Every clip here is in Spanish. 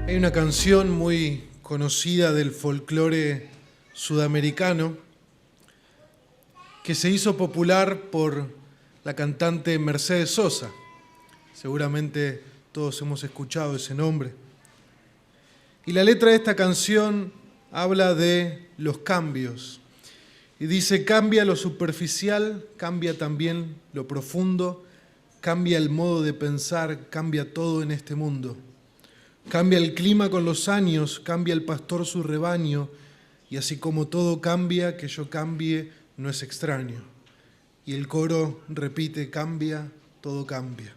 Hay una canción muy conocida del folclore sudamericano que se hizo popular por la cantante Mercedes Sosa. Seguramente todos hemos escuchado ese nombre. Y la letra de esta canción habla de los cambios. Y dice: cambia lo superficial, cambia también lo profundo, cambia el modo de pensar, cambia todo en este mundo. Cambia el clima con los años, cambia el pastor su rebaño, y así como todo cambia, que yo cambie no es extraño. Y el coro repite: cambia, todo cambia.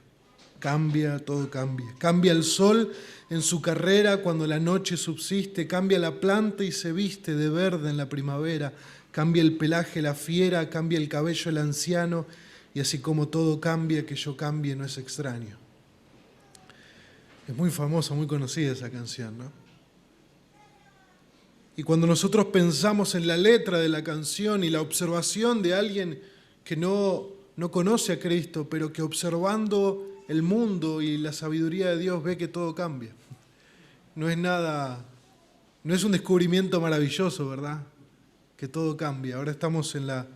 Cambia, todo cambia. Cambia el sol en su carrera cuando la noche subsiste, cambia la planta y se viste de verde en la primavera, cambia el pelaje la fiera, cambia el cabello el anciano, y así como todo cambia, que yo cambie no es extraño. Es muy famosa, muy conocida esa canción, ¿no? Y cuando nosotros pensamos en la letra de la canción y la observación de alguien que no conoce a Cristo, pero que observando el mundo y la sabiduría de Dios ve que todo cambia. No es un descubrimiento maravilloso, ¿verdad? Que todo cambia. Ahora estamos en la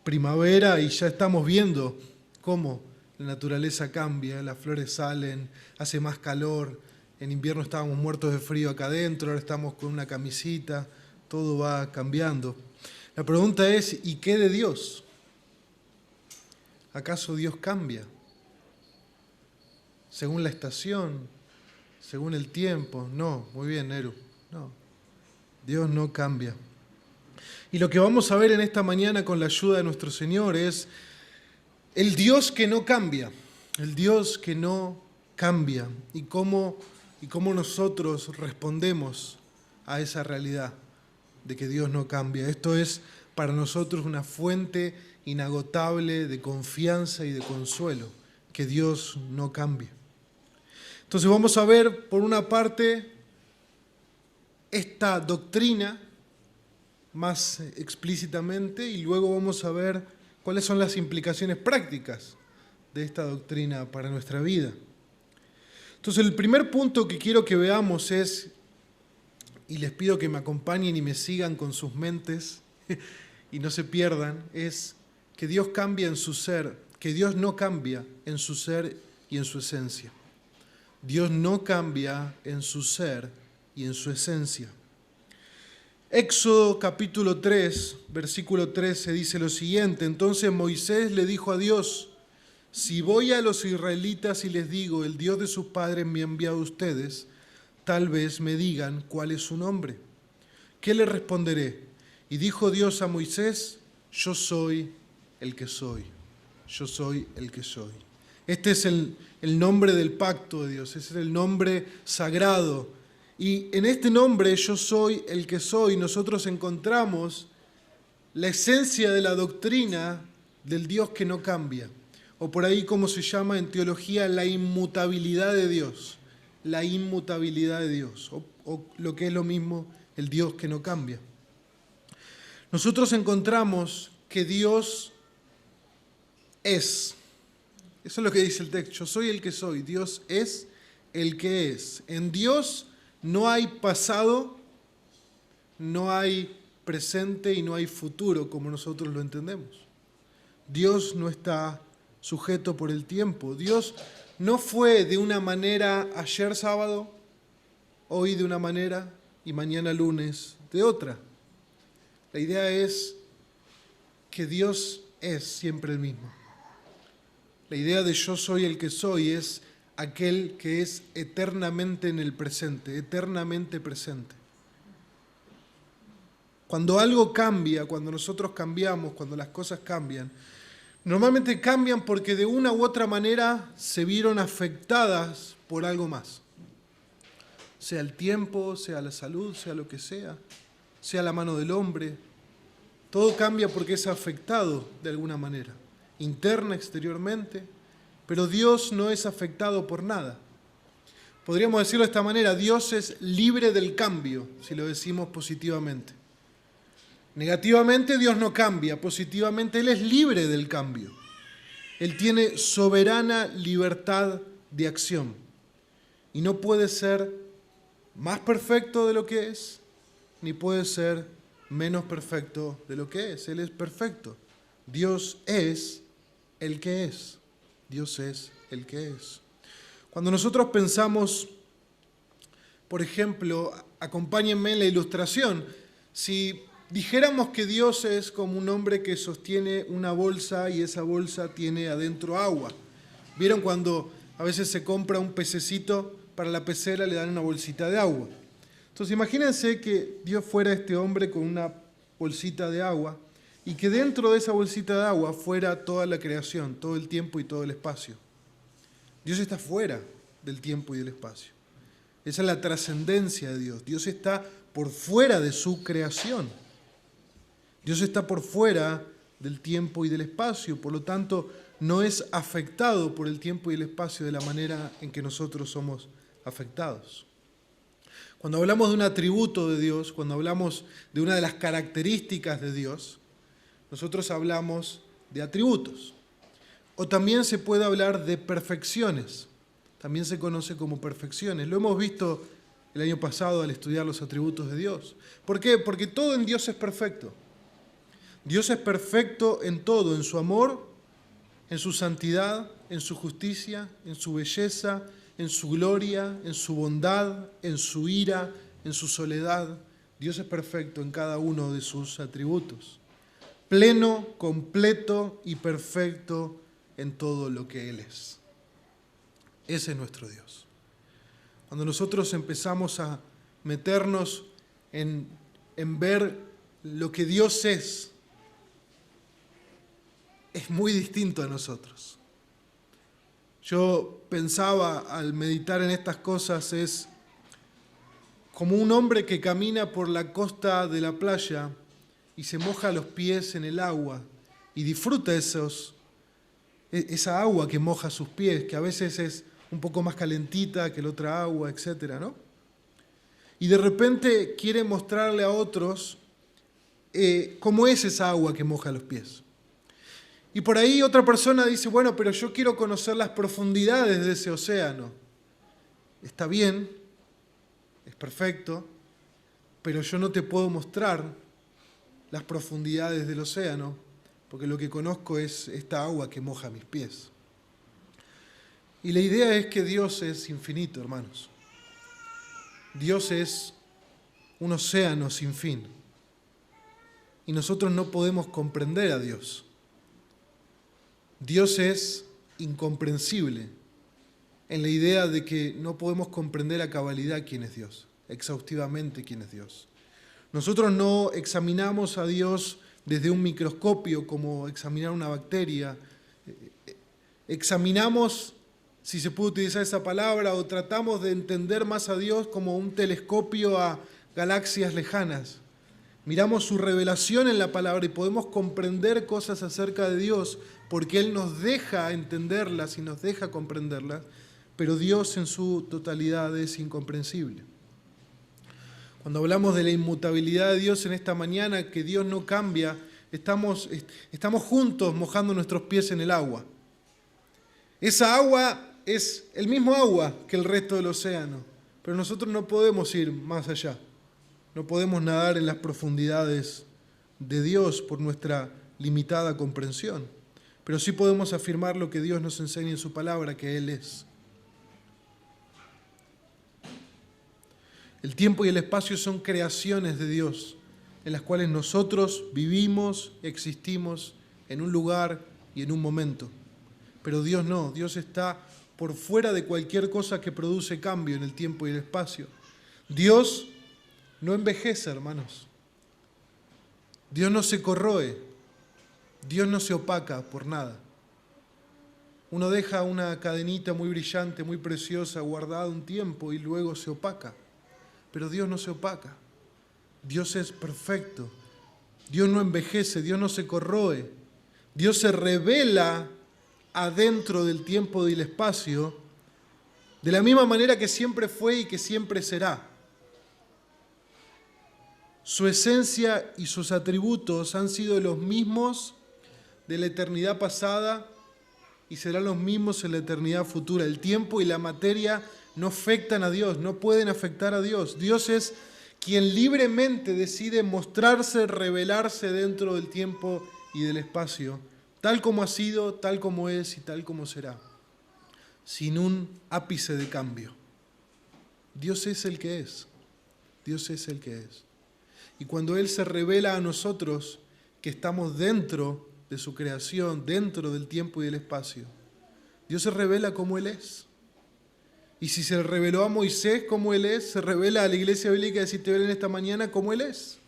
primavera y ya estamos viendo cómo la naturaleza cambia, las flores salen, hace más calor. En invierno estábamos muertos de frío acá adentro, ahora estamos con una camisita, todo va cambiando. La pregunta es: ¿y qué de Dios? ¿Acaso Dios cambia? ¿Según la estación? ¿Según el tiempo? No, muy bien, Neru. No, Dios no cambia. Y lo que vamos a ver en esta mañana con la ayuda de nuestro Señor es el Dios que no cambia, el Dios que no cambia, y cómo nosotros respondemos a esa realidad de que Dios no cambia. Esto es para nosotros una fuente inagotable de confianza y de consuelo, que Dios no cambia. Entonces vamos a ver, por una parte, esta doctrina más explícitamente, y luego vamos a ver cuáles son las implicaciones prácticas de esta doctrina para nuestra vida. Entonces el primer punto que quiero que veamos es, y les pido que me acompañen y me sigan con sus mentes y no se pierdan, es que Dios cambia en su ser, que Dios no cambia en su ser y en su esencia. Dios no cambia en su ser y en su esencia. Éxodo capítulo 3, versículo 13 dice lo siguiente: entonces Moisés le dijo a Dios: si voy a los israelitas y les digo, el Dios de sus padres me ha enviado a ustedes, tal vez me digan cuál es su nombre. ¿Qué le responderé? Y dijo Dios a Moisés: yo soy el que soy. Yo soy el que soy. Este es el nombre del pacto de Dios, ese es el nombre sagrado. Y en este nombre, yo soy el que soy, nosotros encontramos la esencia de la doctrina del Dios que no cambia. O por ahí, como se llama en teología, la inmutabilidad de Dios. La inmutabilidad de Dios. O lo que es lo mismo, el Dios que no cambia. Nosotros encontramos que Dios es. Eso es lo que dice el texto. Yo soy el que soy. Dios es el que es. En Dios no hay pasado, no hay presente y no hay futuro como nosotros lo entendemos. Dios no está sujeto por el tiempo. Dios no fue de una manera ayer sábado, hoy de una manera y mañana lunes de otra. La idea es que Dios es siempre el mismo. La idea de yo soy el que soy es aquel que es eternamente en el presente, eternamente presente. Cuando algo cambia, cuando nosotros cambiamos, cuando las cosas cambian, normalmente cambian porque de una u otra manera se vieron afectadas por algo más. Sea el tiempo, sea la salud, sea lo que sea la mano del hombre. Todo cambia porque es afectado de alguna manera, interna, exteriormente. Pero Dios no es afectado por nada. Podríamos decirlo de esta manera: Dios es libre del cambio, si lo decimos positivamente. Negativamente, Dios no cambia. Positivamente, Él es libre del cambio. Él tiene soberana libertad de acción. Y no puede ser más perfecto de lo que es, ni puede ser menos perfecto de lo que es. Él es perfecto. Dios es el que es. Dios es el que es. Cuando nosotros pensamos, por ejemplo, acompáñenme en la ilustración, si dijéramos que Dios es como un hombre que sostiene una bolsa y esa bolsa tiene adentro agua. ¿Vieron cuando a veces se compra un pececito para la pecera, le dan una bolsita de agua? Entonces imagínense que Dios fuera este hombre con una bolsita de agua y que dentro de esa bolsita de agua fuera toda la creación, todo el tiempo y todo el espacio. Dios está fuera del tiempo y del espacio. Esa es la trascendencia de Dios. Dios está por fuera de su creación. Dios está por fuera del tiempo y del espacio, por lo tanto, no es afectado por el tiempo y el espacio de la manera en que nosotros somos afectados. Cuando hablamos de un atributo de Dios, cuando hablamos de una de las características de Dios, nosotros hablamos de atributos. O también se puede hablar de perfecciones. También se conoce como perfecciones. Lo hemos visto el año pasado al estudiar los atributos de Dios. ¿Por qué? Porque todo en Dios es perfecto. Dios es perfecto en todo, en su amor, en su santidad, en su justicia, en su belleza, en su gloria, en su bondad, en su ira, en su soledad. Dios es perfecto en cada uno de sus atributos. Pleno, completo y perfecto en todo lo que Él es. Ese es nuestro Dios. Cuando nosotros empezamos a meternos en ver lo que Dios es muy distinto a nosotros. Yo pensaba al meditar en estas cosas, es como un hombre que camina por la costa de la playa y se moja los pies en el agua y disfruta esa agua que moja sus pies, que a veces es un poco más calentita que la otra agua, etcétera, ¿no? Y de repente quiere mostrarle a otros cómo es esa agua que moja los pies. Y por ahí otra persona dice, bueno, pero yo quiero conocer las profundidades de ese océano. Está bien, es perfecto, pero yo no te puedo mostrar las profundidades del océano, porque lo que conozco es esta agua que moja mis pies. Y la idea es que Dios es infinito, hermanos. Dios es un océano sin fin. Y nosotros no podemos comprender a Dios. Dios es incomprensible en la idea de que no podemos comprender a cabalidad quién es Dios, exhaustivamente quién es Dios. Nosotros no examinamos a Dios desde un microscopio como examinar una bacteria. Examinamos, si se puede utilizar esa palabra, o tratamos de entender más a Dios como un telescopio a galaxias lejanas. Miramos su revelación en la palabra y podemos comprender cosas acerca de Dios porque Él nos deja entenderlas y nos deja comprenderlas, pero Dios en su totalidad es incomprensible. Cuando hablamos de la inmutabilidad de Dios en esta mañana, que Dios no cambia, estamos juntos mojando nuestros pies en el agua. Esa agua es el mismo agua que el resto del océano, pero nosotros no podemos ir más allá. No podemos nadar en las profundidades de Dios por nuestra limitada comprensión, pero sí podemos afirmar lo que Dios nos enseña en su palabra, que Él es. El tiempo y el espacio son creaciones de Dios, en las cuales nosotros vivimos, existimos en un lugar y en un momento. Pero Dios no, Dios está por fuera de cualquier cosa que produce cambio en el tiempo y el espacio. Dios no envejece, hermanos. Dios no se corroe. Dios no se opaca por nada. Uno deja una cadenita muy brillante, muy preciosa, guardada un tiempo y luego se opaca. Pero Dios no se opaca. Dios es perfecto. Dios no envejece, Dios no se corroe. Dios se revela adentro del tiempo y el espacio de la misma manera que siempre fue y que siempre será. Su esencia y sus atributos han sido los mismos de la eternidad pasada y serán los mismos en la eternidad futura. El tiempo y la materia no afectan a Dios, no pueden afectar a Dios. Dios es quien libremente decide mostrarse, revelarse dentro del tiempo y del espacio, tal como ha sido, tal como es y tal como será, sin un ápice de cambio. Dios es el que es. Dios es el que es. Y cuando Él se revela a nosotros, que estamos dentro de su creación, dentro del tiempo y del espacio, Dios se revela como Él es. Y si se reveló a Moisés como Él es, se revela a la iglesia bíblica de Citibel en esta mañana como Él es.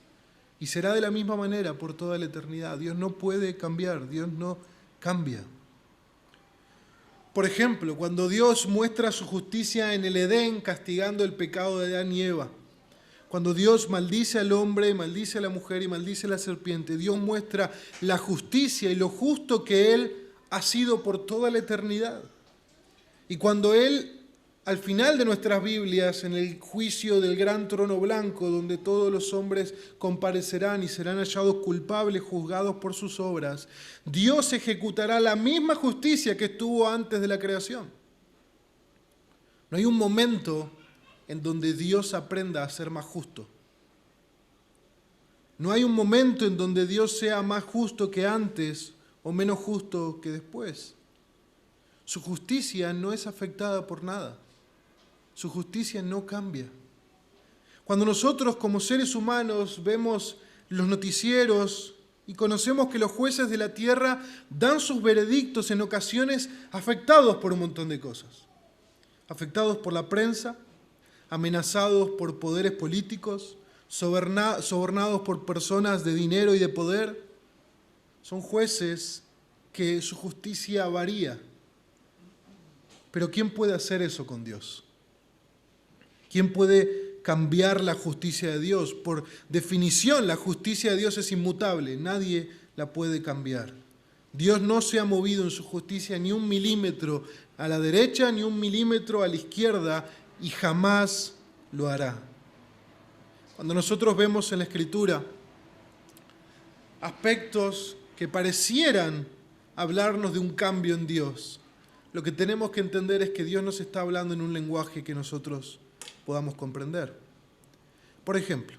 Y será de la misma manera por toda la eternidad. Dios no puede cambiar, Dios no cambia. Por ejemplo, cuando Dios muestra su justicia en el Edén, castigando el pecado de Adán y Eva, cuando Dios maldice al hombre, maldice a la mujer y maldice a la serpiente, Dios muestra la justicia y lo justo que Él ha sido por toda la eternidad. Y cuando Él, al final de nuestras Biblias, en el juicio del gran trono blanco, donde todos los hombres comparecerán y serán hallados culpables, juzgados por sus obras, Dios ejecutará la misma justicia que estuvo antes de la creación. No hay un momento en donde Dios aprenda a ser más justo. No hay un momento en donde Dios sea más justo que antes o menos justo que después. Su justicia no es afectada por nada. Su justicia no cambia. Cuando nosotros como seres humanos vemos los noticieros y conocemos que los jueces de la tierra dan sus veredictos en ocasiones afectados por un montón de cosas. Afectados por la prensa, amenazados por poderes políticos, sobornados por personas de dinero y de poder. Son jueces que su justicia varía. Pero ¿quién puede hacer eso con Dios? ¿Quién puede cambiar la justicia de Dios? Por definición, la justicia de Dios es inmutable. Nadie la puede cambiar. Dios no se ha movido en su justicia ni un milímetro a la derecha ni un milímetro a la izquierda y jamás lo hará. Cuando nosotros vemos en la Escritura aspectos que parecieran hablarnos de un cambio en Dios, lo que tenemos que entender es que Dios nos está hablando en un lenguaje que nosotros podamos comprender. Por ejemplo,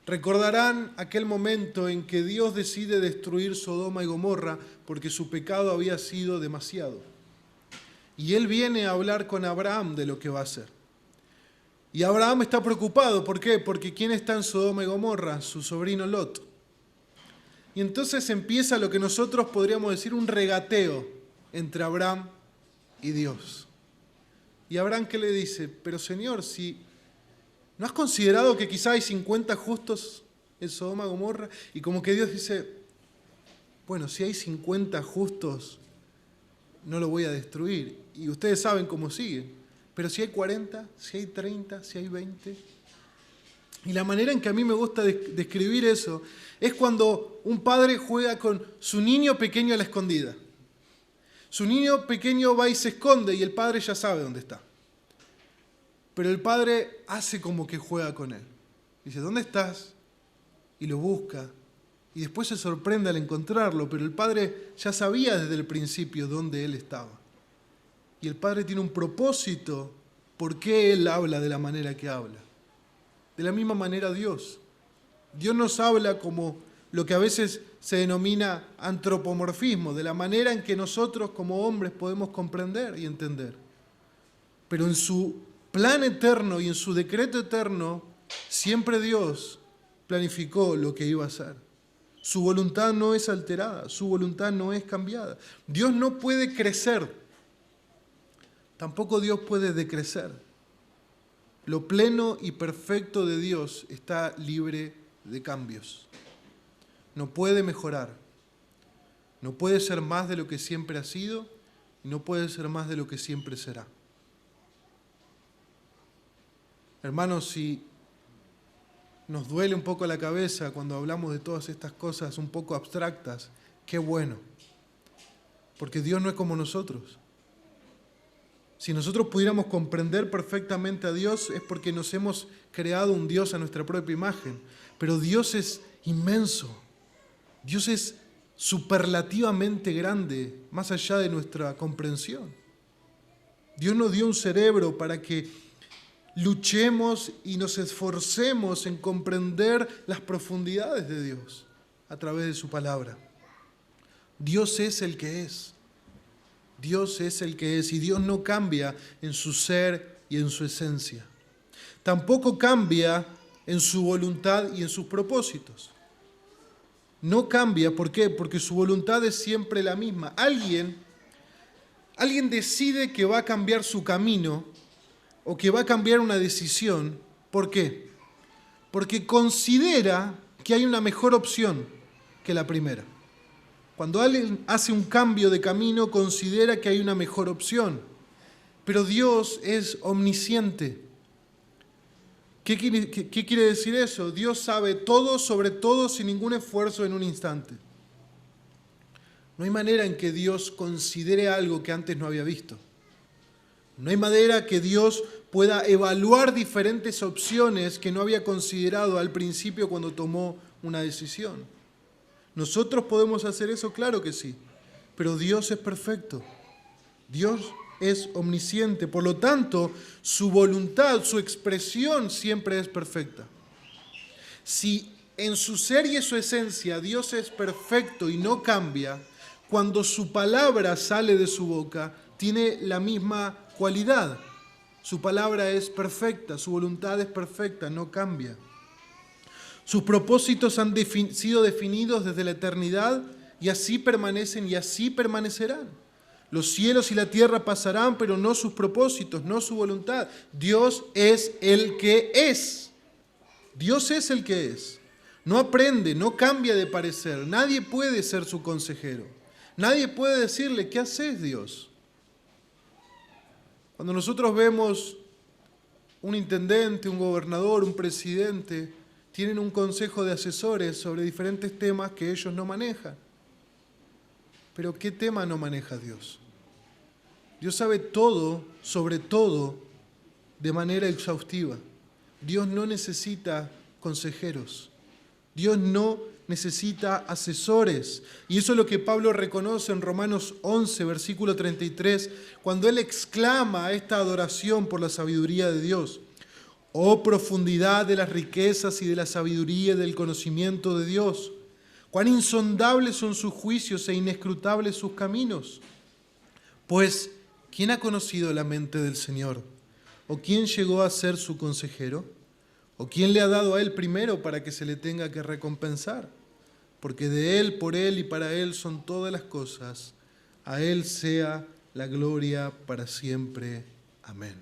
recordarán aquel momento en que Dios decide destruir Sodoma y Gomorra porque su pecado había sido demasiado. Y Él viene a hablar con Abraham de lo que va a hacer. Y Abraham está preocupado. ¿Por qué? Porque ¿quién está en Sodoma y Gomorra? Su sobrino Lot. Y entonces empieza lo que nosotros podríamos decir un regateo entre Abraham y Dios. Y Abraham, ¿qué le dice? Pero Señor, si ¿no has considerado que quizá hay 50 justos en Sodoma y Gomorra? Y como que Dios dice, bueno, si hay 50 justos, no lo voy a destruir. Y ustedes saben cómo sigue. Pero si hay 40, si hay 30, si hay 20. Y la manera en que a mí me gusta describir eso es cuando un padre juega con su niño pequeño a la escondida. Su niño pequeño va y se esconde y el padre ya sabe dónde está. Pero el padre hace como que juega con él. Dice, ¿dónde estás? Y lo busca. Y después se sorprende al encontrarlo, pero el padre ya sabía desde el principio dónde él estaba. Y el padre tiene un propósito por qué él habla de la manera que habla. De la misma manera Dios. Dios nos habla como lo que a veces se denomina antropomorfismo, de la manera en que nosotros como hombres podemos comprender y entender. Pero en su plan eterno y en su decreto eterno, siempre Dios planificó lo que iba a hacer. Su voluntad no es alterada, su voluntad no es cambiada. Dios no puede crecer, tampoco Dios puede decrecer. Lo pleno y perfecto de Dios está libre de cambios. No puede mejorar, no puede ser más de lo que siempre ha sido y no puede ser más de lo que siempre será. Hermanos, si nos duele un poco la cabeza cuando hablamos de todas estas cosas un poco abstractas, qué bueno, porque Dios no es como nosotros. Si nosotros pudiéramos comprender perfectamente a Dios es porque nos hemos creado un Dios a nuestra propia imagen, pero Dios es inmenso, Dios es superlativamente grande, más allá de nuestra comprensión. Dios nos dio un cerebro para que luchemos y nos esforcemos en comprender las profundidades de Dios a través de su palabra. Dios es el que es. Dios es el que es y Dios no cambia en su ser y en su esencia. Tampoco cambia en su voluntad y en sus propósitos. No cambia, ¿por qué? Porque su voluntad es siempre la misma. Alguien decide que va a cambiar su camino o que va a cambiar una decisión. ¿Por qué? Porque considera que hay una mejor opción que la primera. Cuando alguien hace un cambio de camino, considera que hay una mejor opción. Pero Dios es omnisciente. ¿Qué quiere decir eso? Dios sabe todo sobre todo sin ningún esfuerzo en un instante. No hay manera en que Dios considere algo que antes no había visto. No hay manera que Dios pueda evaluar diferentes opciones que no había considerado al principio cuando tomó una decisión. ¿Nosotros podemos hacer eso? Claro que sí. Pero Dios es perfecto. Dios es omnisciente. Por lo tanto, su voluntad, su expresión siempre es perfecta. Si en su ser y en su esencia Dios es perfecto y no cambia, cuando su palabra sale de su boca, tiene la misma cualidad. Su palabra es perfecta, su voluntad es perfecta, no cambia. Sus propósitos han sido definidos desde la eternidad y así permanecen y así permanecerán. Los cielos y la tierra pasarán, pero no sus propósitos, no su voluntad. Dios es el que es. Dios es el que es. No aprende, no cambia de parecer. Nadie puede ser su consejero. Nadie puede decirle, ¿qué haces, Dios? Cuando nosotros vemos un intendente, un gobernador, un presidente, tienen un consejo de asesores sobre diferentes temas que ellos no manejan. Pero ¿qué tema no maneja Dios? Dios sabe todo, sobre todo, de manera exhaustiva. Dios no necesita consejeros. Dios no necesita asesores. Y eso es lo que Pablo reconoce en Romanos 11, versículo 33, cuando él exclama esta adoración por la sabiduría de Dios. Oh profundidad de las riquezas y de la sabiduría y del conocimiento de Dios. Cuán insondables son sus juicios e inescrutables sus caminos. Pues, ¿quién ha conocido la mente del Señor? ¿O quién llegó a ser su consejero? ¿O quién le ha dado a él primero para que se le tenga que recompensar? Porque de él, por él y para él son todas las cosas. A él sea la gloria para siempre. Amén.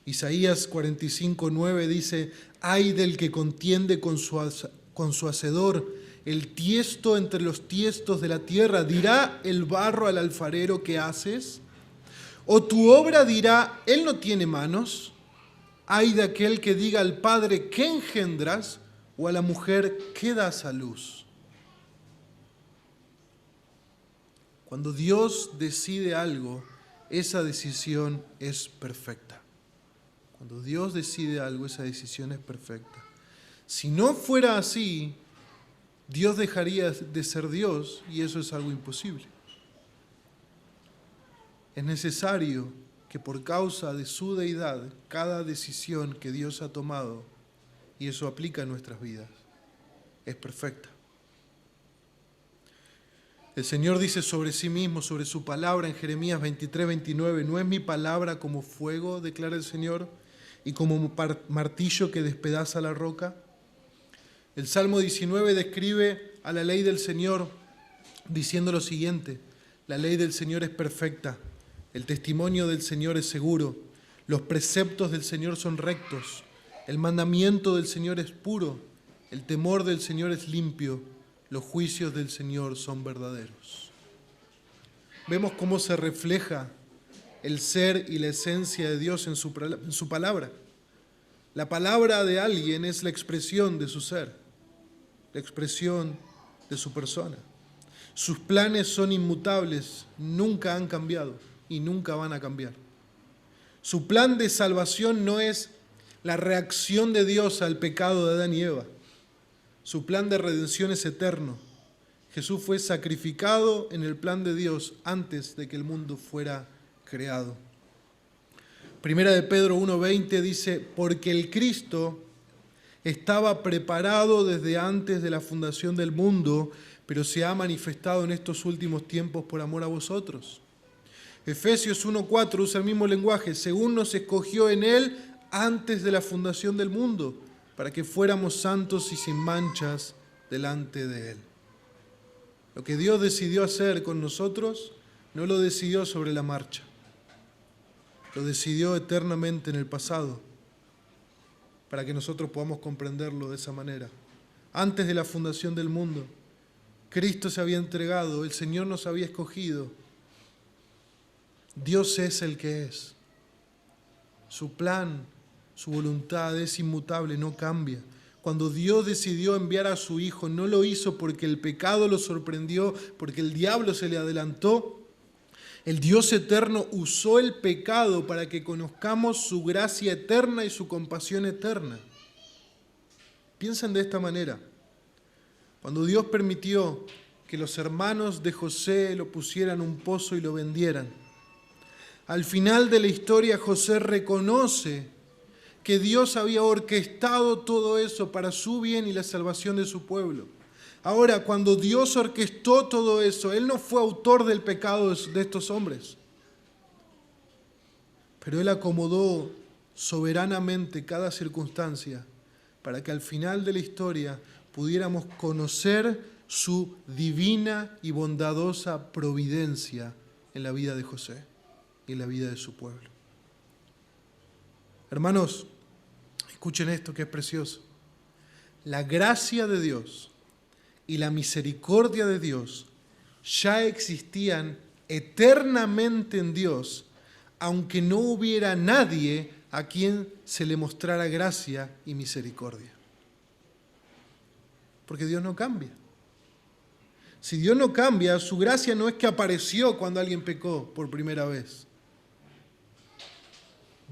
Isaías 45:9 dice: ay del que contiende con su hacedor, el tiesto entre los tiestos de la tierra. ¿Dirá el barro al alfarero, qué haces? ¿O tu obra dirá, él no tiene manos? Ay de aquel que diga al padre, ¿qué engendras? O a la mujer, ¿qué das a luz? Cuando Dios decide algo, esa decisión es perfecta. Cuando Dios decide algo, esa decisión es perfecta. Si no fuera así, Dios dejaría de ser Dios y eso es algo imposible. Es necesario que por causa de su deidad, cada decisión que Dios ha tomado, y eso aplica a nuestras vidas, es perfecta. El Señor dice sobre sí mismo, sobre su palabra en Jeremías 23:29, ¿no es mi palabra como fuego, declara el Señor, y como martillo que despedaza la roca? El Salmo 19 describe a la ley del Señor diciendo lo siguiente: la ley del Señor es perfecta, el testimonio del Señor es seguro, los preceptos del Señor son rectos, el mandamiento del Señor es puro, el temor del Señor es limpio, los juicios del Señor son verdaderos. Vemos cómo se refleja el ser y la esencia de Dios en su palabra. La palabra de alguien es la expresión de su ser, la expresión de su persona. Sus planes son inmutables, nunca han cambiado y nunca van a cambiar. Su plan de salvación no es la reacción de Dios al pecado de Adán y Eva. Su plan de redención es eterno. Jesús fue sacrificado en el plan de Dios antes de que el mundo fuera creado. Primera de Pedro 1:20 dice, porque el Cristo estaba preparado desde antes de la fundación del mundo, pero se ha manifestado en estos últimos tiempos por amor a vosotros. Efesios 1:4 usa el mismo lenguaje, según nos escogió en Él antes de la fundación del mundo, para que fuéramos santos y sin manchas delante de Él. Lo que Dios decidió hacer con nosotros, no lo decidió sobre la marcha. Lo decidió eternamente en el pasado, para que nosotros podamos comprenderlo de esa manera. Antes de la fundación del mundo, Cristo se había entregado, el Señor nos había escogido. Dios es el que es. Su plan, su voluntad es inmutable, no cambia. Cuando Dios decidió enviar a su Hijo, no lo hizo porque el pecado lo sorprendió, porque el diablo se le adelantó. El Dios eterno usó el pecado para que conozcamos su gracia eterna y su compasión eterna. Piensen de esta manera. Cuando Dios permitió que los hermanos de José lo pusieran en un pozo y lo vendieran, al final de la historia José reconoce que Dios había orquestado todo eso para su bien y la salvación de su pueblo. Ahora, cuando Dios orquestó todo eso, Él no fue autor del pecado de estos hombres, pero Él acomodó soberanamente cada circunstancia para que al final de la historia pudiéramos conocer su divina y bondadosa providencia en la vida de José y en la vida de su pueblo. Hermanos, escuchen esto que es precioso. La gracia de Dios y la misericordia de Dios ya existían eternamente en Dios, aunque no hubiera nadie a quien se le mostrara gracia y misericordia. Porque Dios no cambia. Si Dios no cambia, su gracia no es que apareció cuando alguien pecó por primera vez.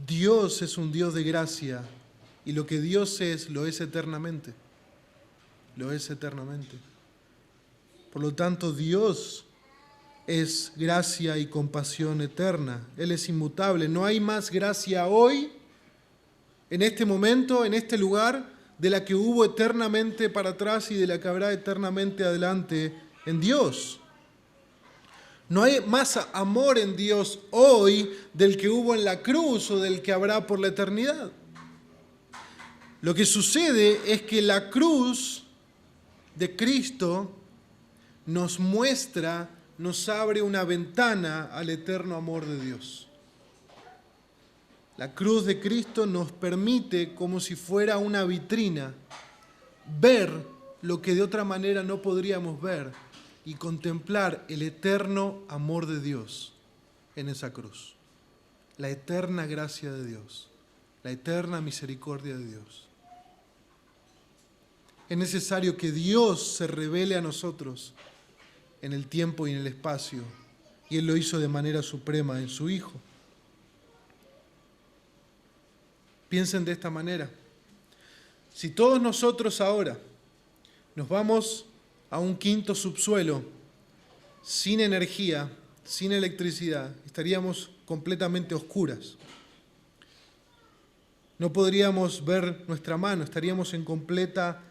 Dios es un Dios de gracia y lo que Dios es, lo es eternamente. Lo es eternamente. Por lo tanto, Dios es gracia y compasión eterna. Él es inmutable. No hay más gracia hoy, en este momento, en este lugar, de la que hubo eternamente para atrás y de la que habrá eternamente adelante en Dios. No hay más amor en Dios hoy del que hubo en la cruz o del que habrá por la eternidad. Lo que sucede es que la cruz de Cristo nos muestra, nos abre una ventana al eterno amor de Dios. La cruz de Cristo nos permite, como si fuera una vitrina, ver lo que de otra manera no podríamos ver y contemplar el eterno amor de Dios en esa cruz. La eterna gracia de Dios, la eterna misericordia de Dios. Es necesario que Dios se revele a nosotros en el tiempo y en el espacio, y Él lo hizo de manera suprema en su Hijo. Piensen de esta manera. Si todos nosotros ahora nos vamos a un quinto subsuelo, sin energía, sin electricidad, estaríamos completamente oscuras. No podríamos ver nuestra mano, estaríamos en completa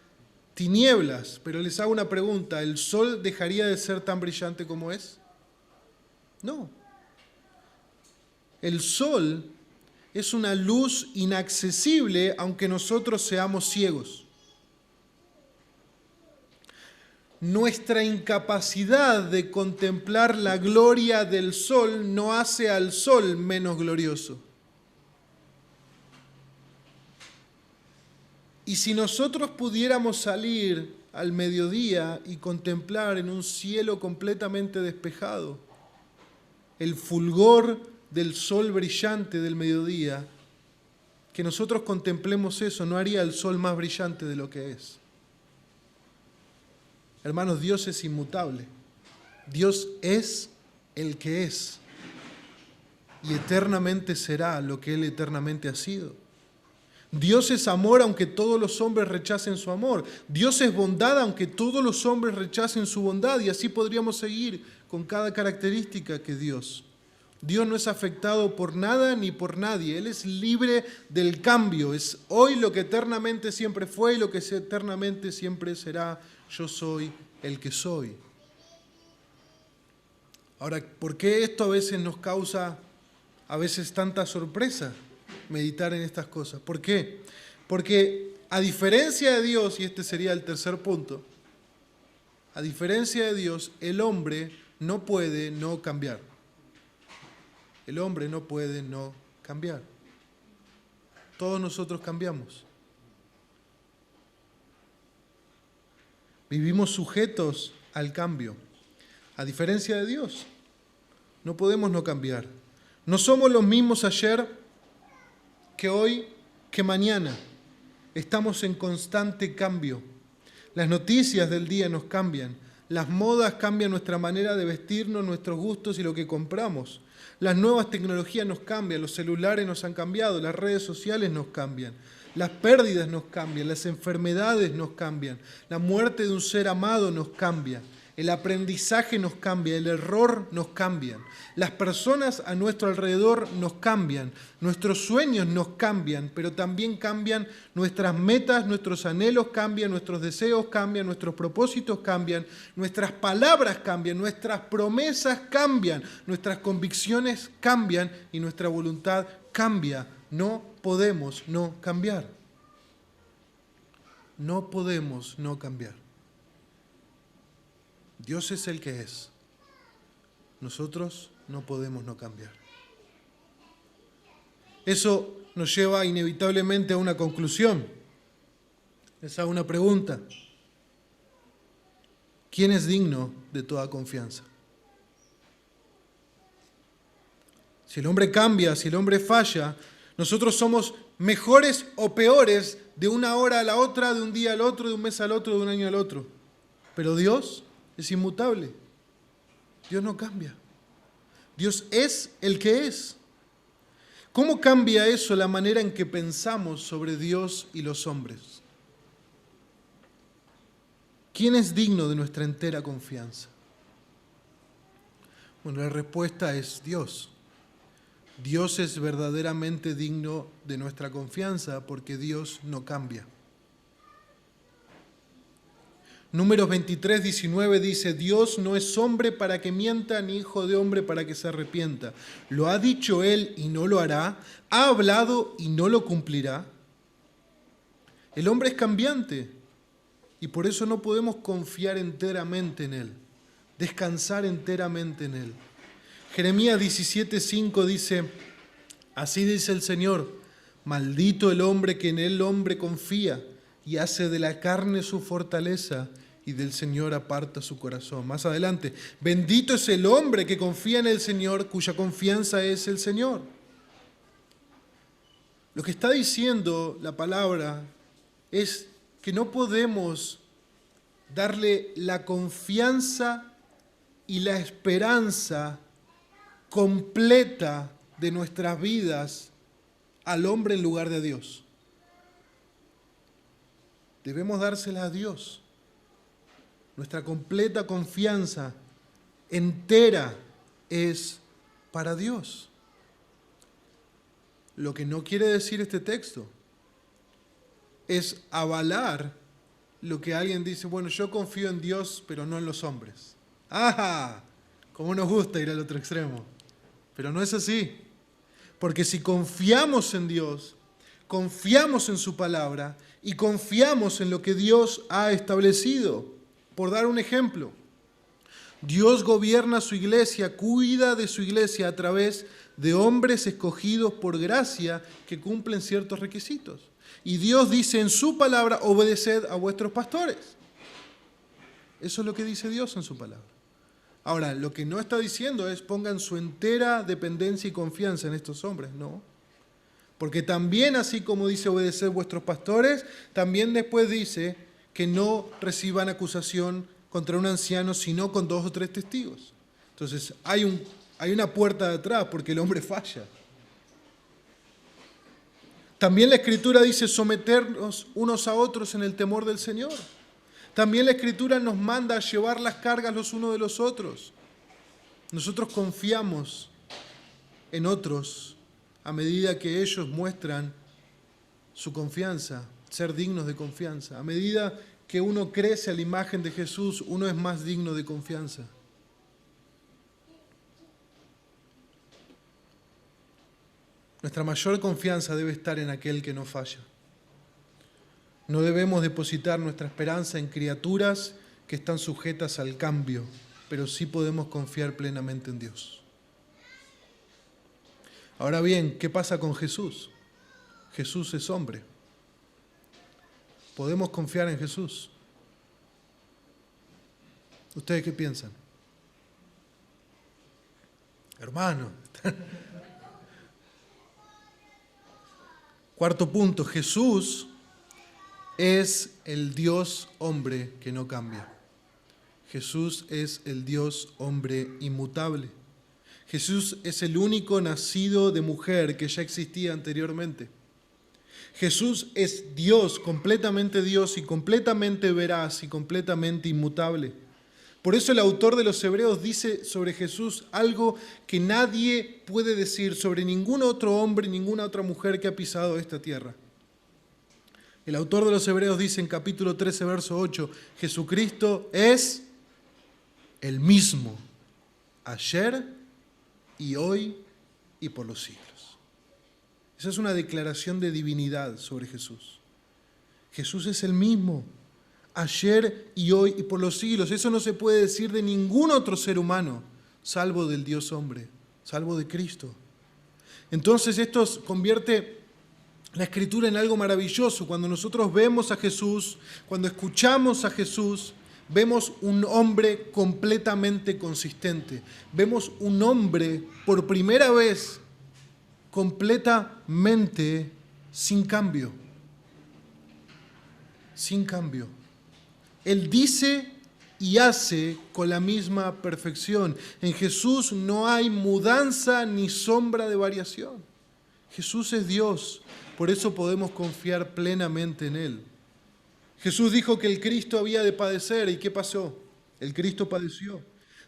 tinieblas. Pero les hago una pregunta, ¿el sol dejaría de ser tan brillante como es? No. El sol es una luz inaccesible aunque nosotros seamos ciegos. Nuestra incapacidad de contemplar la gloria del sol no hace al sol menos glorioso. Y si nosotros pudiéramos salir al mediodía y contemplar en un cielo completamente despejado el fulgor del sol brillante del mediodía, que nosotros contemplemos eso, no haría el sol más brillante de lo que es. Hermanos, Dios es inmutable. Dios es el que es. Y eternamente será lo que Él eternamente ha sido. Dios es amor aunque todos los hombres rechacen su amor. Dios es bondad aunque todos los hombres rechacen su bondad. Y así podríamos seguir con cada característica que Dios Dios no es afectado por nada ni por nadie. Él es libre del cambio. Es hoy lo que eternamente siempre fue y lo que eternamente siempre será. Yo soy el que soy. Ahora, ¿por qué esto a veces nos causa tanta sorpresa meditar en estas cosas? ¿Por qué? Porque a diferencia de Dios, y este sería el tercer punto, a diferencia de Dios, el hombre no puede no cambiar. El hombre no puede no cambiar. Todos nosotros cambiamos. Vivimos sujetos al cambio. A diferencia de Dios, no podemos no cambiar. No somos los mismos ayer que hoy, que mañana. Estamos en constante cambio. Las noticias del día nos cambian. Las modas cambian nuestra manera de vestirnos, nuestros gustos y lo que compramos. Las nuevas tecnologías nos cambian, los celulares nos han cambiado, las redes sociales nos cambian, las pérdidas nos cambian, las enfermedades nos cambian, la muerte de un ser amado nos cambia, el aprendizaje nos cambia, el error nos cambia, las personas a nuestro alrededor nos cambian, nuestros sueños nos cambian, pero también cambian nuestras metas, nuestros anhelos cambian, nuestros deseos cambian, nuestros propósitos cambian, nuestras palabras cambian, nuestras promesas cambian, nuestras convicciones cambian y nuestra voluntad cambia. No podemos no cambiar. No podemos no cambiar. Dios es el que es. Nosotros no podemos no cambiar. Eso nos lleva inevitablemente a una conclusión. Les hago una pregunta. ¿Quién es digno de toda confianza? Si el hombre cambia, si el hombre falla, nosotros somos mejores o peores de una hora a la otra, de un día al otro, de un mes al otro, de un año al otro. Pero Dios es inmutable. Dios no cambia. Dios es el que es. ¿Cómo cambia eso la manera en que pensamos sobre Dios y los hombres? ¿Quién es digno de nuestra entera confianza? Bueno, la respuesta es Dios. Dios es verdaderamente digno de nuestra confianza porque Dios no cambia. Números 23, 19 dice, Dios no es hombre para que mienta, ni hijo de hombre para que se arrepienta. ¿Lo ha dicho Él y no lo hará? ¿Ha hablado y no lo cumplirá? El hombre es cambiante y por eso no podemos confiar enteramente en Él, descansar enteramente en Él. Jeremías 17, 5 dice, así dice el Señor, maldito el hombre que en el hombre confía y hace de la carne su fortaleza y del Señor aparta su corazón. Más adelante, bendito es el hombre que confía en el Señor, cuya confianza es el Señor. Lo que está diciendo la palabra es que no podemos darle la confianza y la esperanza completa de nuestras vidas al hombre en lugar de Dios. Debemos dársela a Dios. Nuestra completa confianza entera es para Dios. Lo que no quiere decir este texto es avalar lo que alguien dice, bueno, yo confío en Dios, pero no en los hombres. ¡Ah! Cómo nos gusta ir al otro extremo. Pero no es así. Porque si confiamos en Dios, confiamos en su palabra y confiamos en lo que Dios ha establecido. Por dar un ejemplo, Dios gobierna su iglesia, cuida de su iglesia a través de hombres escogidos por gracia que cumplen ciertos requisitos. Y Dios dice en su palabra, obedeced a vuestros pastores. Eso es lo que dice Dios en su palabra. Ahora, lo que no está diciendo es pongan su entera dependencia y confianza en estos hombres, no. Porque también, así como dice obedeced a vuestros pastores, también después dice que no reciban acusación contra un anciano, sino con 2 o 3 testigos. Entonces, hay una puerta de atrás porque el hombre falla. También la Escritura dice someternos unos a otros en el temor del Señor. También la Escritura nos manda a llevar las cargas los unos de los otros. Nosotros confiamos en otros a medida que ellos muestran su confianza, ser dignos de confianza. A medida que uno crece a la imagen de Jesús, uno es más digno de confianza. Nuestra mayor confianza debe estar en aquel que no falla. No debemos depositar nuestra esperanza en criaturas que están sujetas al cambio, pero sí podemos confiar plenamente en Dios. Ahora bien, ¿qué pasa con Jesús? Jesús es hombre. ¿Podemos confiar en Jesús? ¿Ustedes qué piensan? Hermano. Cuarto punto, Jesús es el Dios hombre que no cambia. Jesús es el Dios hombre inmutable. Jesús es el único nacido de mujer que ya existía anteriormente. Jesús es Dios y completamente veraz y completamente inmutable. Por eso el autor de los Hebreos dice sobre Jesús algo que nadie puede decir sobre ningún otro hombre, ninguna otra mujer que ha pisado esta tierra. El autor de los Hebreos dice en capítulo 13, verso 8, Jesucristo es el mismo, ayer y hoy y por los siglos. Esa es una declaración de divinidad sobre Jesús. Jesús es el mismo, ayer y hoy y por los siglos. Eso no se puede decir de ningún otro ser humano, salvo del Dios hombre, salvo de Cristo. Entonces esto convierte la Escritura en algo maravilloso. Cuando nosotros vemos a Jesús, cuando escuchamos a Jesús, vemos un hombre completamente consistente. Vemos un hombre por primera vez completamente sin cambio. Sin cambio. Él dice y hace con la misma perfección. En Jesús no hay mudanza ni sombra de variación. Jesús es Dios, por eso podemos confiar plenamente en Él. Jesús dijo que el Cristo había de padecer, ¿y qué pasó? El Cristo padeció.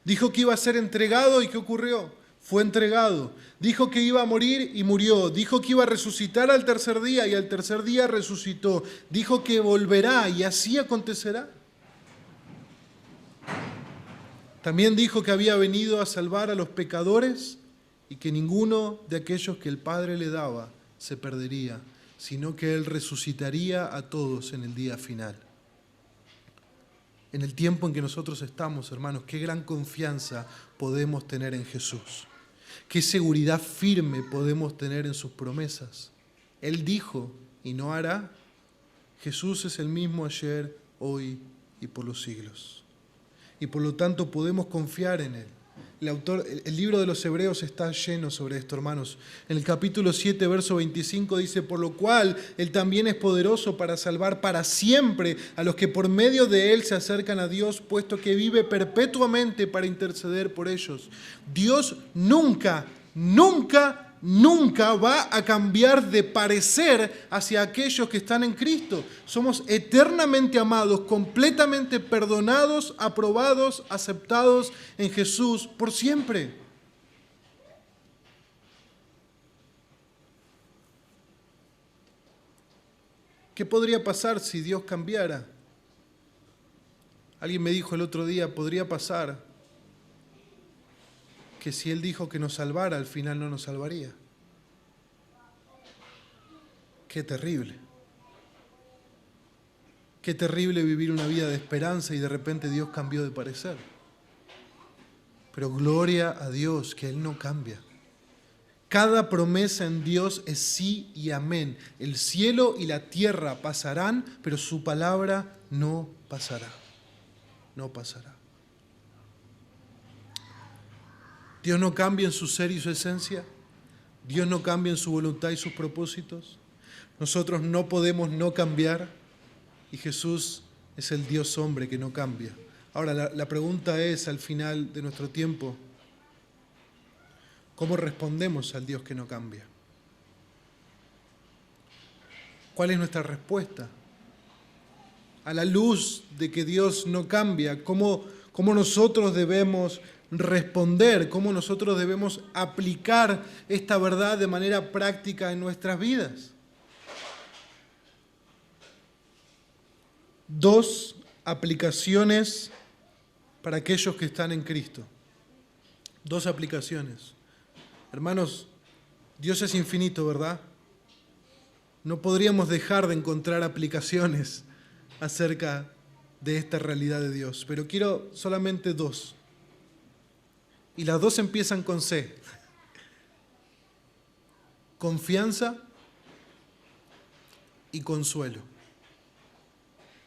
Dijo que iba a ser entregado, ¿y qué ocurrió? Fue entregado. Dijo que iba a morir y murió. Dijo que iba a resucitar al tercer día y al tercer día resucitó. Dijo que volverá y así acontecerá. También dijo que había venido a salvar a los pecadores y que ninguno de aquellos que el Padre le daba se perdería, sino que Él resucitaría a todos en el día final. En el tiempo en que nosotros estamos, hermanos, qué gran confianza podemos tener en Jesús. Qué seguridad firme podemos tener en sus promesas. Él dijo y no hará. Jesús es el mismo ayer, hoy y por los siglos. Y por lo tanto podemos confiar en Él. El libro de los Hebreos está lleno sobre esto, hermanos. En el capítulo 7, verso 25 dice, por lo cual Él también es poderoso para salvar para siempre a los que por medio de Él se acercan a Dios, puesto que vive perpetuamente para interceder por ellos. Dios nunca va a cambiar de parecer hacia aquellos que están en Cristo. Somos eternamente amados, completamente perdonados, aprobados, aceptados en Jesús por siempre. ¿Qué podría pasar si Dios cambiara? Alguien me dijo el otro día, podría pasar que si Él dijo que nos salvara, al final no nos salvaría. Qué terrible. Qué terrible vivir una vida de esperanza y de repente Dios cambió de parecer. Pero gloria a Dios que Él no cambia. Cada promesa en Dios es sí y amén. El cielo y la tierra pasarán, pero su palabra no pasará. No pasará. Dios no cambia en su ser y su esencia. Dios no cambia en su voluntad y sus propósitos. Nosotros no podemos no cambiar y Jesús es el Dios hombre que no cambia. Ahora, la pregunta es al final de nuestro tiempo, ¿cómo respondemos al Dios que no cambia? ¿Cuál es nuestra respuesta? A la luz de que Dios no cambia, ¿cómo cómo nosotros debemos responder, cómo nosotros debemos aplicar esta verdad de manera práctica en nuestras vidas. 2 aplicaciones para aquellos que están en Cristo. 2 aplicaciones. Hermanos, Dios es infinito, ¿verdad? No podríamos dejar de encontrar aplicaciones acerca de esta realidad de Dios, pero quiero solamente 2. Y las 2 empiezan con C. Confianza y consuelo.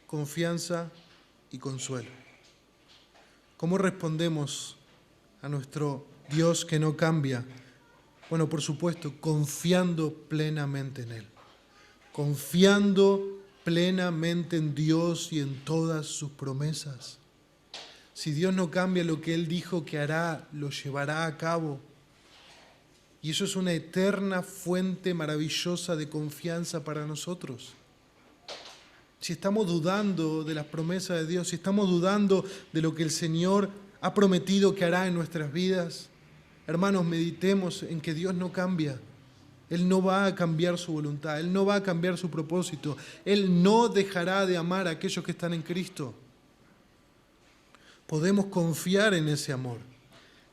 Confianza y consuelo. ¿Cómo respondemos a nuestro Dios que no cambia? Bueno, por supuesto, confiando plenamente en Él. Confiando plenamente en Dios y en todas sus promesas. Si Dios no cambia, lo que Él dijo que hará, lo llevará a cabo. Y eso es una eterna fuente maravillosa de confianza para nosotros. Si estamos dudando de las promesas de Dios, si estamos dudando de lo que el Señor ha prometido que hará en nuestras vidas, hermanos, meditemos en que Dios no cambia. Él no va a cambiar su voluntad, Él no va a cambiar su propósito, Él no dejará de amar a aquellos que están en Cristo. Podemos confiar en ese amor.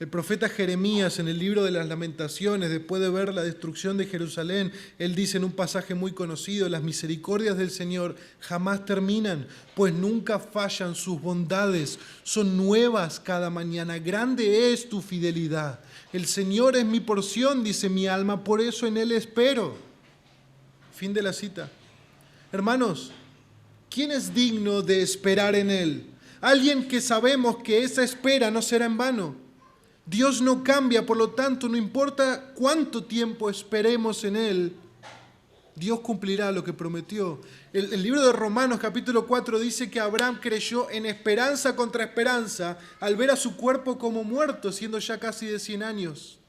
El profeta Jeremías, en el libro de las Lamentaciones, después de ver la destrucción de Jerusalén, él dice en un pasaje muy conocido: las misericordias del Señor jamás terminan, pues nunca fallan sus bondades, son nuevas cada mañana, grande es tu fidelidad. El Señor es mi porción, dice mi alma, por eso en Él espero. Fin de la cita. Hermanos, ¿quién es digno de esperar en Él? Alguien que sabemos que esa espera no será en vano. Dios no cambia, por lo tanto, no importa cuánto tiempo esperemos en Él, Dios cumplirá lo que prometió. El libro de Romanos capítulo 4 dice que Abraham creyó en esperanza contra esperanza al ver a su cuerpo como muerto, siendo ya casi de 100 años,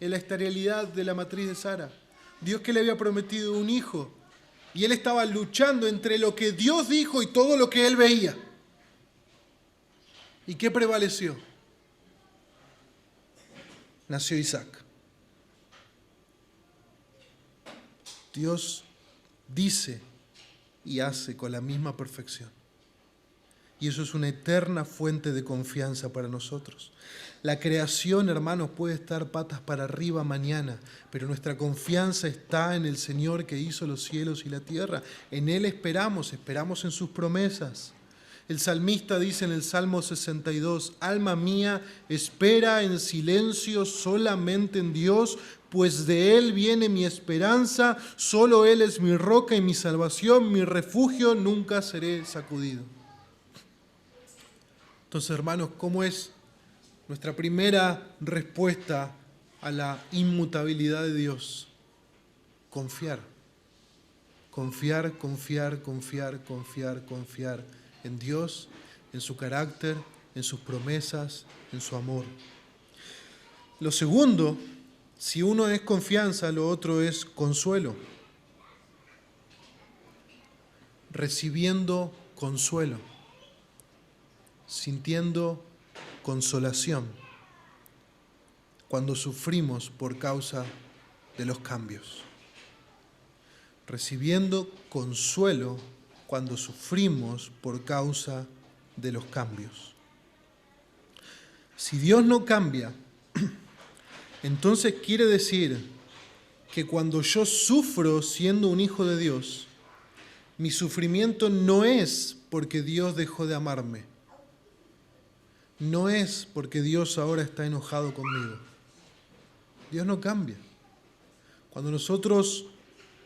en la esterilidad de la matriz de Sara. Dios que le había prometido un hijo, y él estaba luchando entre lo que Dios dijo y todo lo que él veía. ¿Y qué prevaleció? Nació Isaac. Dios dice y hace con la misma perfección. Y eso es una eterna fuente de confianza para nosotros. La creación, hermanos, puede estar patas para arriba mañana, pero nuestra confianza está en el Señor que hizo los cielos y la tierra. En Él esperamos en sus promesas. El salmista dice en el Salmo 62, alma mía, espera en silencio solamente en Dios, pues de Él viene mi esperanza, solo Él es mi roca y mi salvación, mi refugio, nunca seré sacudido. Entonces, hermanos, ¿cómo es nuestra primera respuesta a la inmutabilidad de Dios? Confiar. Confiar, confiar, confiar, confiar, confiar en Dios, en su carácter, en sus promesas, en su amor. Lo segundo, si uno es confianza, lo otro es consuelo. Recibiendo consuelo, sintiendo consolación cuando sufrimos por causa de los cambios. Recibiendo consuelo cuando sufrimos por causa de los cambios. Si Dios no cambia, entonces quiere decir que cuando yo sufro siendo un hijo de Dios, mi sufrimiento no es porque Dios dejó de amarme. No es porque Dios ahora está enojado conmigo. Dios no cambia. Cuando nosotros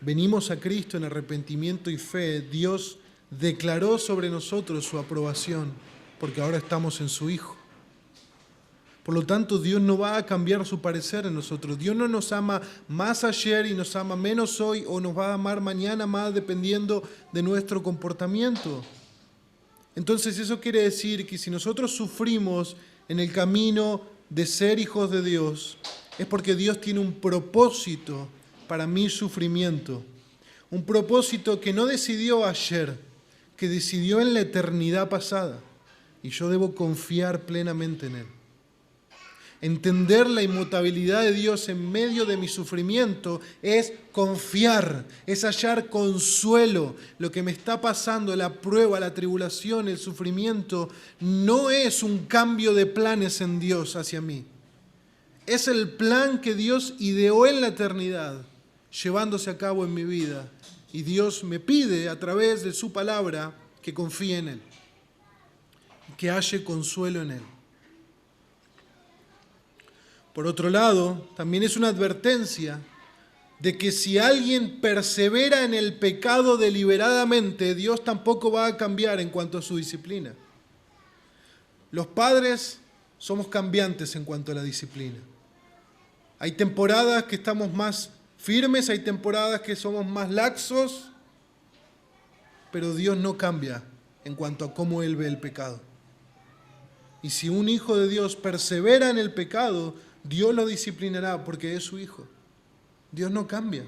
venimos a Cristo en arrepentimiento y fe, Dios declaró sobre nosotros su aprobación, porque ahora estamos en su Hijo. Por lo tanto, Dios no va a cambiar su parecer en nosotros. Dios no nos ama más ayer y nos ama menos hoy, o nos va a amar mañana más dependiendo de nuestro comportamiento. Entonces eso quiere decir que si nosotros sufrimos en el camino de ser hijos de Dios, es porque Dios tiene un propósito para mi sufrimiento. Un propósito que no decidió ayer, que decidió en la eternidad pasada. y yo debo confiar plenamente en Él. Entender la inmutabilidad de Dios en medio de mi sufrimiento es confiar, es hallar consuelo. Lo que me está pasando, la prueba, la tribulación, el sufrimiento, no es un cambio de planes en Dios hacia mí. Es el plan que Dios ideó en la eternidad, llevándose a cabo en mi vida. Y Dios me pide a través de su palabra que confíe en Él, que halle consuelo en Él. Por otro lado, también es una advertencia de que si alguien persevera en el pecado deliberadamente, Dios tampoco va a cambiar en cuanto a su disciplina. Los padres somos cambiantes en cuanto a la disciplina. Hay temporadas que estamos más firmes, hay temporadas que somos más laxos, pero Dios no cambia en cuanto a cómo Él ve el pecado. Y si un hijo de Dios persevera en el pecado, Dios lo disciplinará porque es su hijo. Dios no cambia.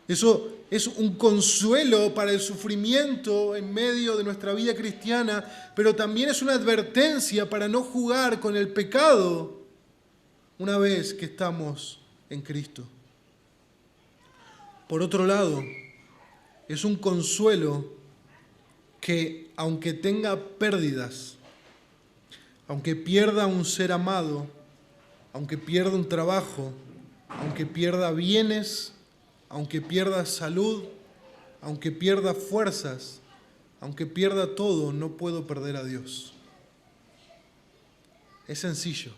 Eso es un consuelo para el sufrimiento en medio de nuestra vida cristiana, pero también es una advertencia para no jugar con el pecado una vez que estamos en Cristo. Por otro lado, es un consuelo que, aunque tenga pérdidas, aunque pierda un ser amado, aunque pierda un trabajo, aunque pierda bienes, aunque pierda salud, aunque pierda fuerzas, aunque pierda todo, no puedo perder a Dios. Es sencillo,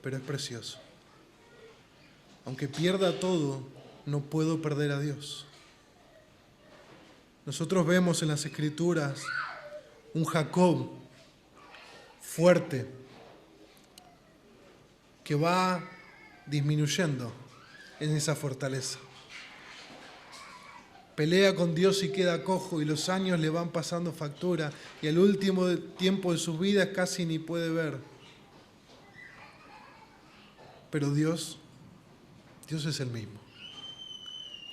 pero es precioso. Aunque pierda todo, no puedo perder a Dios. Nosotros vemos en las Escrituras un Jacob fuerte que va disminuyendo en esa fortaleza. Pelea con Dios y queda cojo y los años le van pasando factura y al último tiempo de sus vidas casi ni puede ver. Pero Dios es el mismo.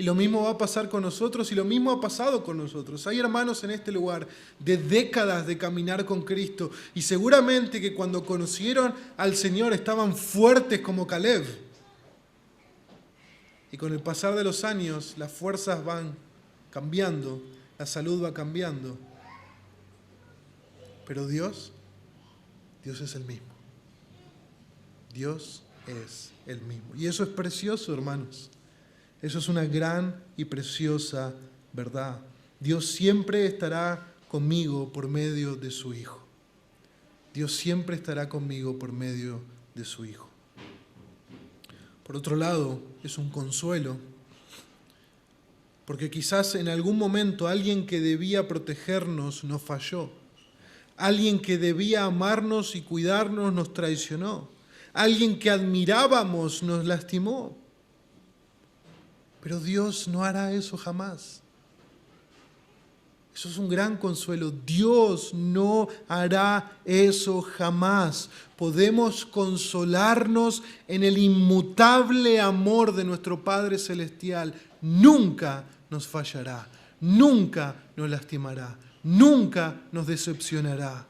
Y lo mismo va a pasar con nosotros y lo mismo ha pasado con nosotros. Hay hermanos en este lugar de décadas de caminar con Cristo y seguramente que cuando conocieron al Señor estaban fuertes como Caleb. Y con el pasar de los años las fuerzas van cambiando, la salud va cambiando. Pero Dios es el mismo. Dios es el mismo. Y eso es precioso, hermanos. Eso es una gran y preciosa verdad. Dios siempre estará conmigo por medio de su Hijo. Dios siempre estará conmigo por medio de su Hijo. Por otro lado, es un consuelo, porque quizás en algún momento alguien que debía protegernos nos falló. Alguien que debía amarnos y cuidarnos nos traicionó. Alguien que admirábamos nos lastimó. Pero Dios no hará eso jamás. Eso es un gran consuelo. Dios no hará eso jamás. Podemos consolarnos en el inmutable amor de nuestro Padre Celestial. Nunca nos fallará, nunca nos lastimará, nunca nos decepcionará.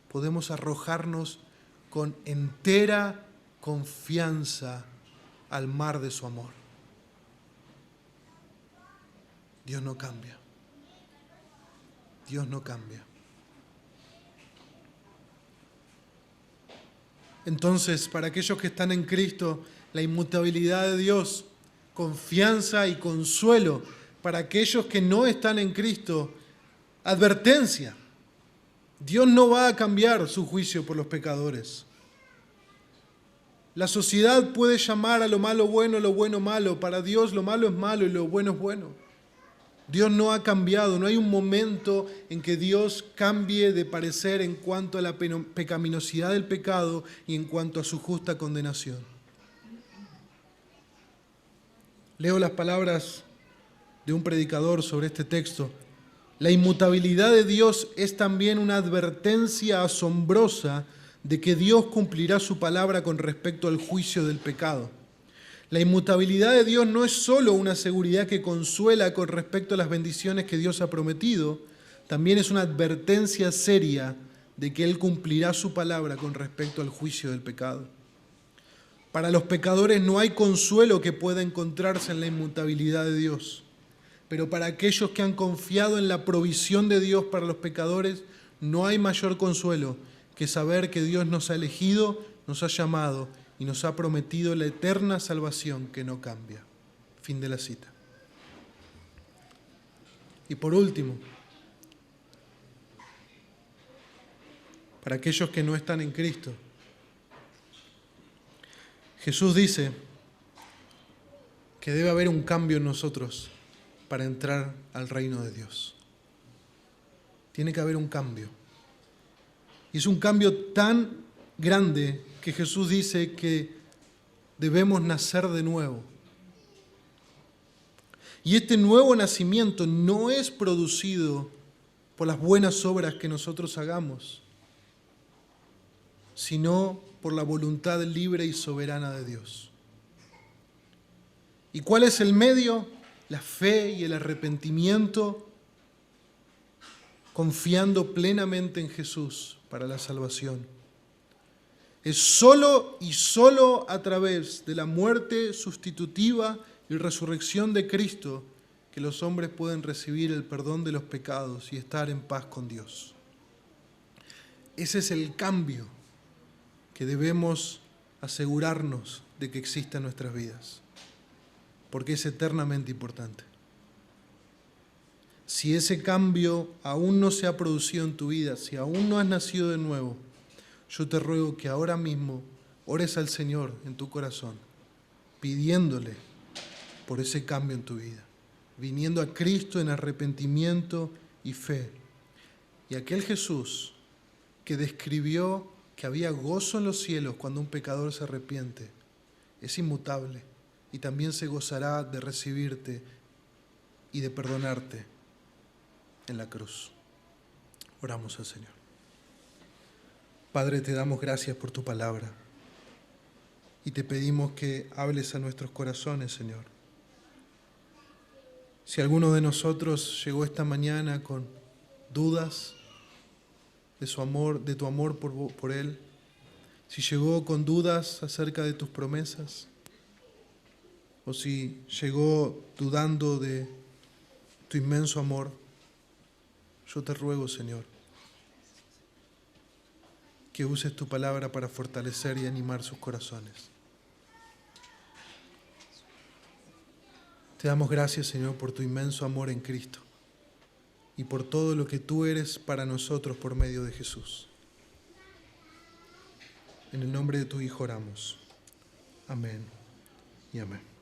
Podemos arrojarnos con entera confianza al mar de su amor. Dios no cambia. Dios no cambia. Entonces, para aquellos que están en Cristo, la inmutabilidad de Dios, confianza y consuelo. Para aquellos que no están en Cristo, advertencia. Dios no va a cambiar su juicio por los pecadores. La sociedad puede llamar a lo malo malo. Para Dios lo malo es malo y lo bueno es bueno. Dios no ha cambiado. No hay un momento en que Dios cambie de parecer en cuanto a la pecaminosidad del pecado y en cuanto a su justa condenación. Leo las palabras de un predicador sobre este texto. La inmutabilidad de Dios es también una advertencia asombrosa de que Dios cumplirá su palabra con respecto al juicio del pecado. La inmutabilidad de Dios no es solo una seguridad que consuela con respecto a las bendiciones que Dios ha prometido, también es una advertencia seria de que Él cumplirá su palabra con respecto al juicio del pecado. Para los pecadores no hay consuelo que pueda encontrarse en la inmutabilidad de Dios, pero para aquellos que han confiado en la provisión de Dios para los pecadores, no hay mayor consuelo que saber que Dios nos ha elegido, nos ha llamado y nos ha prometido la eterna salvación que no cambia. Fin de la cita. Y por último, para aquellos que no están en Cristo, Jesús dice que debe haber un cambio en nosotros para entrar al reino de Dios. Tiene que haber un cambio. Y es un cambio tan grande que Jesús dice que debemos nacer de nuevo. Y este nuevo nacimiento no es producido por las buenas obras que nosotros hagamos, sino por la voluntad libre y soberana de Dios. ¿Y cuál es el medio? La fe y el arrepentimiento, confiando plenamente en Jesús para la salvación. Es solo y solo a través de la muerte sustitutiva y resurrección de Cristo que los hombres pueden recibir el perdón de los pecados y estar en paz con Dios. Ese es el cambio que debemos asegurarnos de que exista en nuestras vidas, porque es eternamente importante. Si ese cambio aún no se ha producido en tu vida, si aún no has nacido de nuevo, yo te ruego que ahora mismo ores al Señor en tu corazón, pidiéndole por ese cambio en tu vida, viniendo a Cristo en arrepentimiento y fe. Y aquel Jesús que describió que había gozo en los cielos cuando un pecador se arrepiente, es inmutable y también se gozará de recibirte y de perdonarte en la cruz. Oramos al Señor. Padre, te damos gracias por tu palabra y te pedimos que hables a nuestros corazones, Señor. Si alguno de nosotros llegó esta mañana con dudas de su amor, de tu amor por Él, si llegó con dudas acerca de tus promesas, o si llegó dudando de tu inmenso amor, yo te ruego, Señor, que uses tu palabra para fortalecer y animar sus corazones. Te damos gracias, Señor, por tu inmenso amor en Cristo y por todo lo que tú eres para nosotros por medio de Jesús. En el nombre de tu Hijo oramos. Amén y amén.